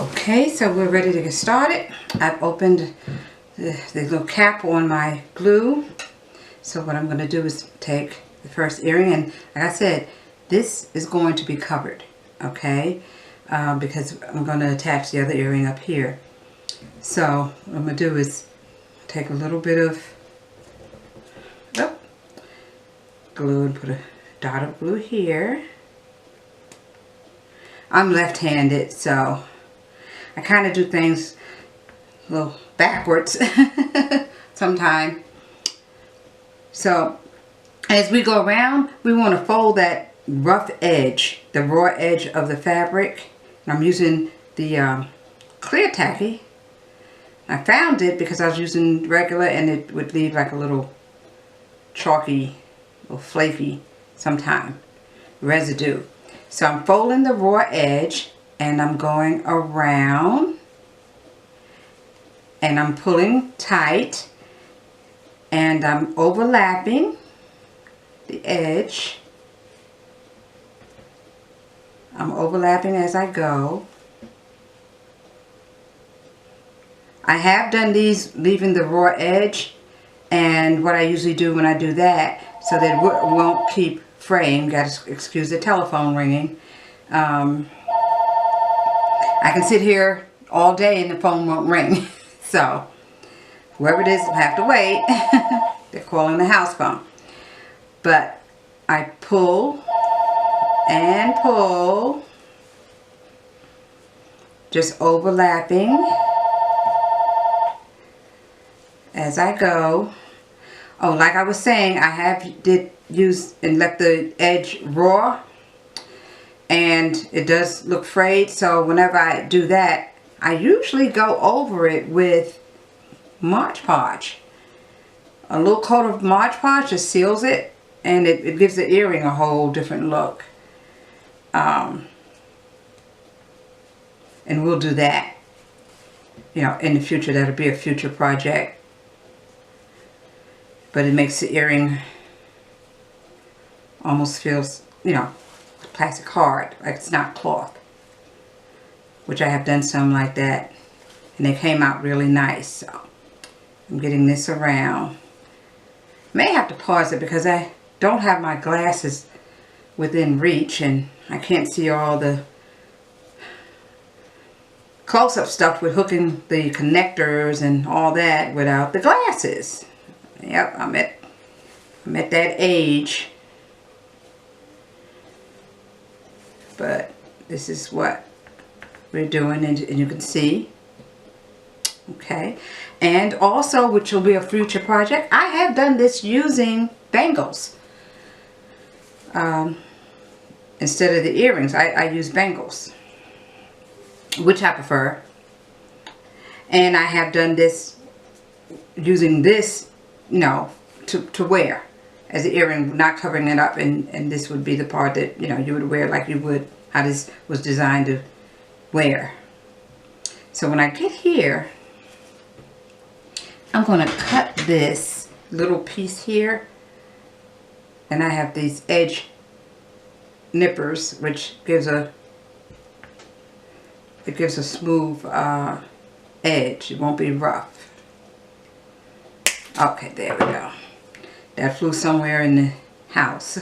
Okay, so we're ready to get started. I've opened the little cap on my glue. So what I'm going to do is take the first earring, and like I said, this is going to be covered, okay? Because I'm going to attach the other earring up here. So what I'm going to do is take a little bit of glue and put a dot of glue here. I'm left-handed, so I kind of do things a little backwards sometimes. So as we go around, we want to fold that rough edge, the raw edge of the fabric. And I'm using the clear tacky. I found it because I was using regular and it would leave like a little chalky, little flaky sometime residue. So I'm folding the raw edge and I'm going around and I'm pulling tight and I'm overlapping the edge. I'm overlapping as I go. I have done these leaving the raw edge, and what I usually do when I do that, so that it won't keep fraying, gotta excuse the telephone ringing. I can sit here all day and the phone won't ring. So whoever it is will have to wait. They're calling the house phone. But I pull and pull, just overlapping as I go. Oh, like I was saying, I did use and left the edge raw, and it does look frayed. So whenever I do that, I usually go over it with Mod Podge. A little coat of Mod Podge just seals it, and it gives the earring a whole different look. And we'll do that, you know, in the future. That'll be a future project. But it makes the earring almost feels, you know, plastic hard, like it's not cloth. Which I have done some like that, and they came out really nice. So I'm getting this around. May have to pause it because I don't have my glasses within reach, and I can't see all the close-up stuff with hooking the connectors and all that without the glasses. Yep, I'm at that age. But this is what we're doing, and you can see. Okay, and also, which will be a future project, I have done this using bangles. Instead of the earrings, I use bangles, which I prefer. And I have done this using this, you know, to wear as the earring, not covering it up, and this would be the part that, you know, you would wear like you would, how this was designed to wear. So when I get here, I'm going to cut this little piece here, and I have these edge nippers, which gives a smooth edge. It won't be rough. Okay, there we go. That flew somewhere in the house.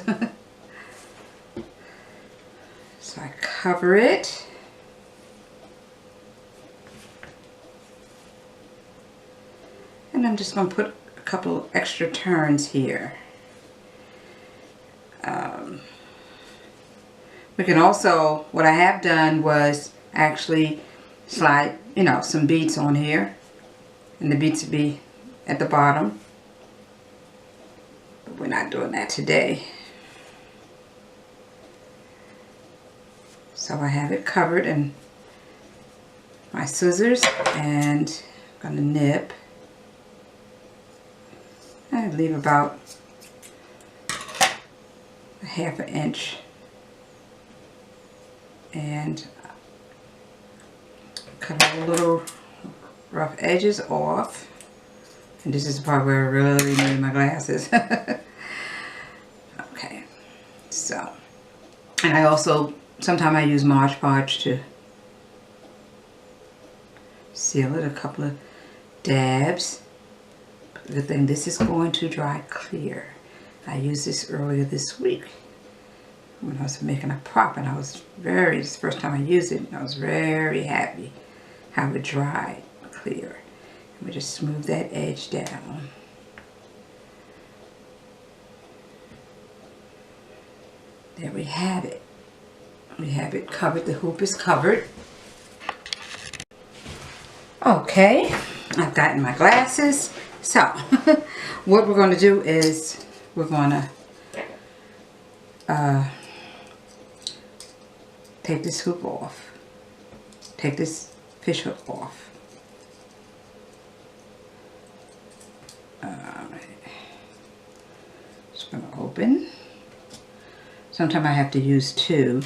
So I cover it. And I'm just going to put a couple extra turns here. We can also, what I have done was actually slide, you know, some beads on here. And the beads would be at the bottom. But we're not doing that today. So I have it covered in my scissors, and I'm going to nip. I leave about a ½ inch, and cut all the little rough edges off. And this is the part where I really need my glasses. Okay, so, and I also, sometimes I use Mod Podge to seal it a couple of dabs. Good thing this is going to dry clear. I used this earlier this week when I was making a prop, and this is the first time I used it, and I was very happy how it dried clear. And we just smooth that edge down. There we have it. We have it covered. The hoop is covered. Okay, I've gotten my glasses. So, what we're going to do is we're going to take this hoop off. Take this fish hook off. Just going to open. Sometimes I have to use two.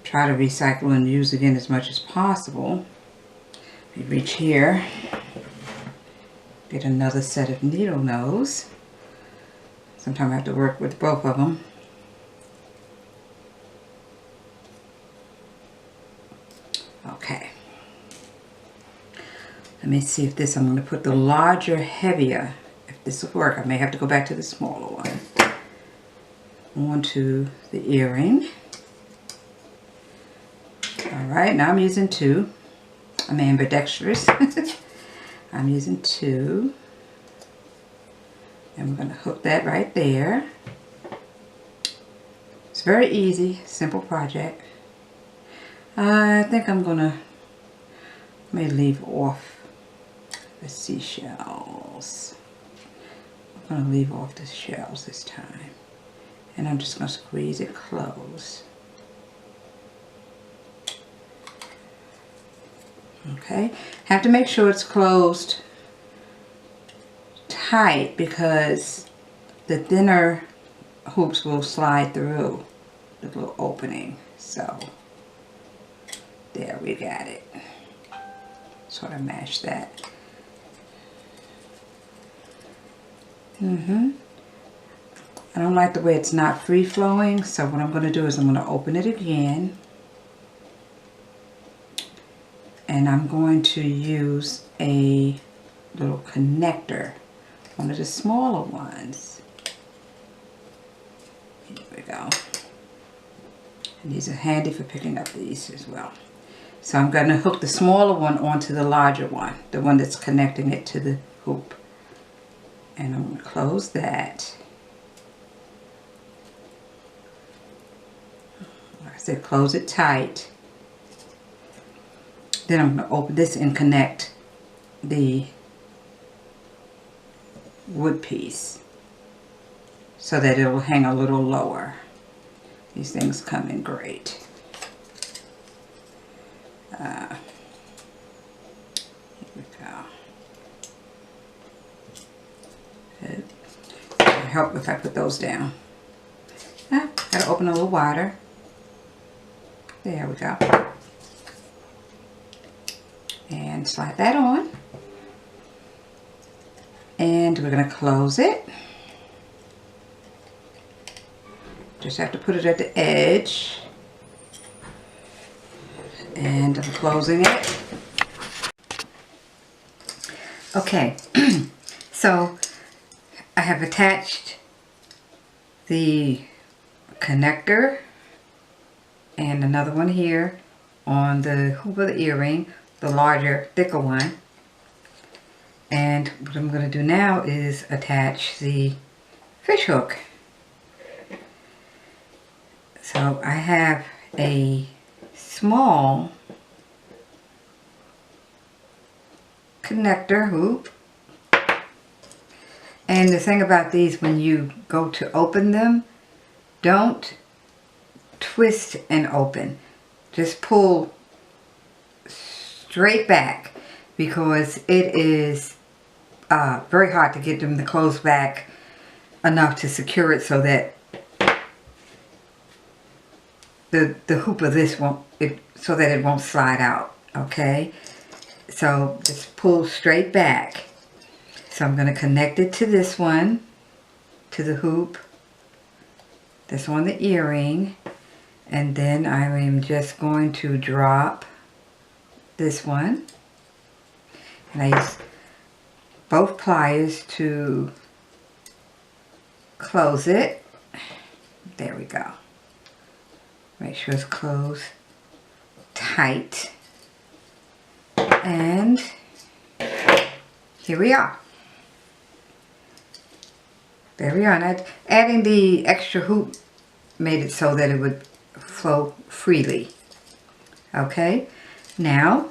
Try to recycle and use again as much as possible. You reach here, get another set of needle nose. Sometimes I have to work with both of them. Okay. Let me see if this, I'm going to put the larger, heavier, if this will work. I may have to go back to the smaller one. Onto the earring. Alright, now I'm using two. I'm ambidextrous. I'm using two. And we're going to hook that right there. It's very easy, simple project. I think I'm going to may leave off the seashells. I'm going to leave off the shells this time. And I'm just going to squeeze it close. Okay, have to make sure it's closed tight because the thinner hoops will slide through the little opening. So there, we got it. Sort of mash that. I don't like the way it's not free flowing, so what I'm going to do is I'm going to open it again. And I'm going to use a little connector, one of the smaller ones. Here we go. And these are handy for picking up these as well. So I'm going to hook the smaller one onto the larger one, the one that's connecting it to the hoop. And I'm going to close that. Like I said, close it tight. Then I'm going to open this and connect the wood piece so that it will hang a little lower. These things come in great. Here we go. It'll help if I put those down. Gotta open a little wider. There we go. And slide that on. And we're going to close it. Just have to put it at the edge. And I'm closing it. Okay, so I have attached the connector and another one here on the hoop of the earring, the larger, thicker one. And what I'm going to do now is attach the fish hook. So I have a small connector hoop. And the thing about these, when you go to open them, don't twist and open. Just pull straight back, because it is very hard to get them to close back enough to secure it so that the hoop of this won't, so that it won't slide out. Okay, so just pull straight back. So I'm going to connect it to this one, to the hoop that's on the earring, and then I am just going to drop this one, and I use both pliers to close it. There we go. Make sure it's closed tight, and here we are. There we are. And adding the extra hoop made it so that it would flow freely. Okay, now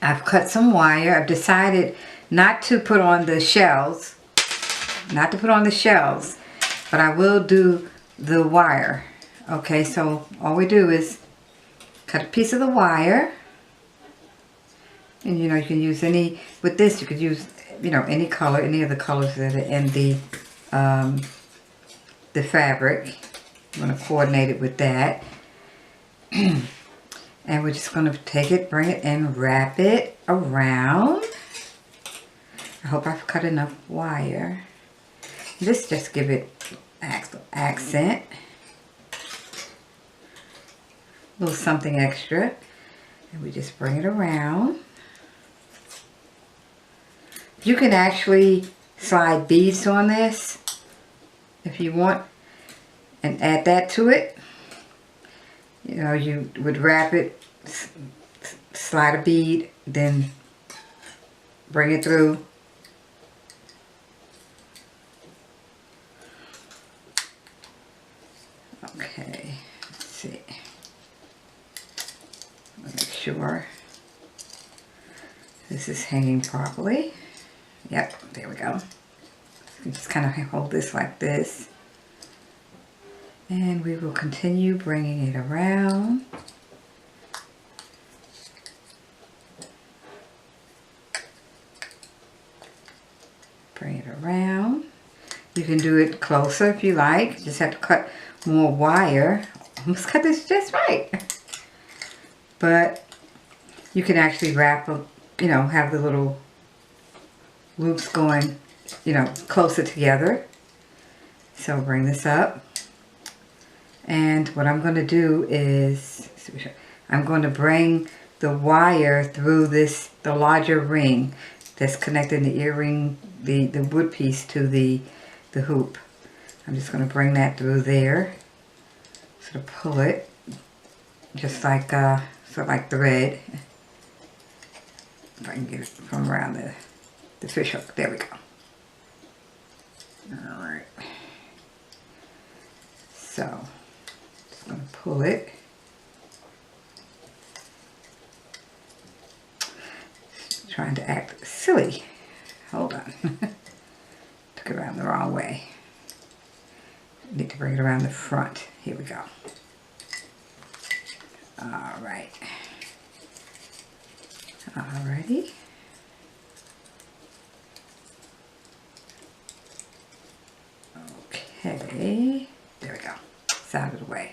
I've cut some wire. I've decided not to put on the shells, but I will do the wire. Okay, so all we do is cut a piece of the wire, and you know, you can use any, with this you could use, you know, any color, any of the colors that are in the fabric. I'm going to coordinate it with that. And we're just going to take it, bring it, and wrap it around. I hope I've cut enough wire. Just give it accent. A little something extra. And we just bring it around. You can actually slide beads on this if you want and add that to it. You know, you would wrap it, slide a bead, then bring it through. Okay, let's see. Make sure this is hanging properly. Yep, there we go. Just kind of hold this like this. And we will continue bringing it around. Bring it around. You can do it closer if you like. Just have to cut more wire. Almost cut this just right. But you can actually wrap up, you know, have the little loops going, you know, closer together. So bring this up. And what I'm going to do is, I'm going to bring the wire through this, the larger ring that's connecting the earring, the wood piece to the hoop. I'm just going to bring that through there. Sort of pull it, just like, sort of like thread. If I can get it from around the fish hook. There we go. Alright. So, just going to pull it. Trying to act silly. Hold on. Took it around the wrong way. Need to bring it around the front. Here we go. Alright. Alrighty. Okay. There we go. It's out of the way.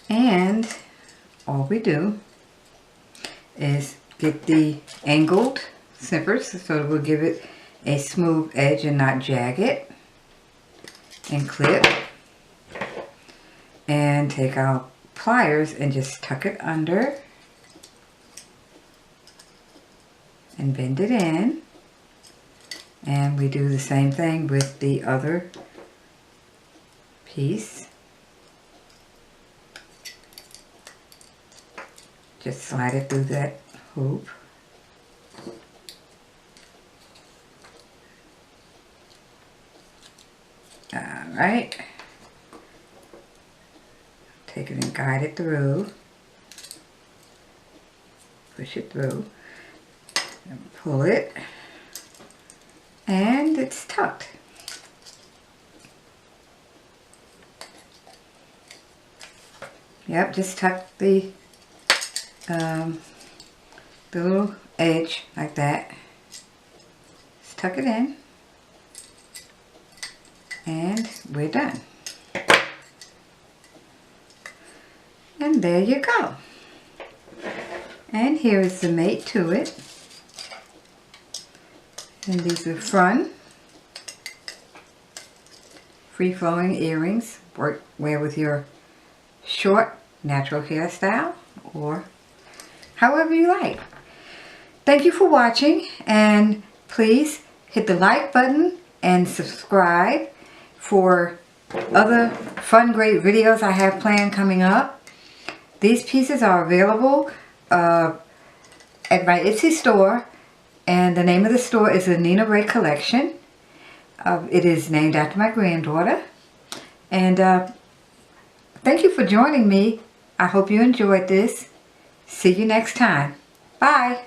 And all we do is get the angled snippers so that we'll give it a smooth edge and not jag it. And clip. And take our pliers and just tuck it under. And bend it in. And we do the same thing with the other piece. Just slide it through that hoop. Alright. Take it and guide it through. Push it through. And pull it. And it's tucked. Yep, just tuck the little edge like that. Just tuck it in. And we're done. And there you go. And here is the mate to it. And these are front. free-flowing earrings. Wear with your short natural hairstyle or however you like. Thank you for watching, and please hit the like button and subscribe for other fun, great videos I have planned coming up. These pieces are available at my Etsy store, and the name of the store is the Nina Ray Collection. It is named after my granddaughter. And thank you for joining me. I hope you enjoyed this. See you next time. Bye.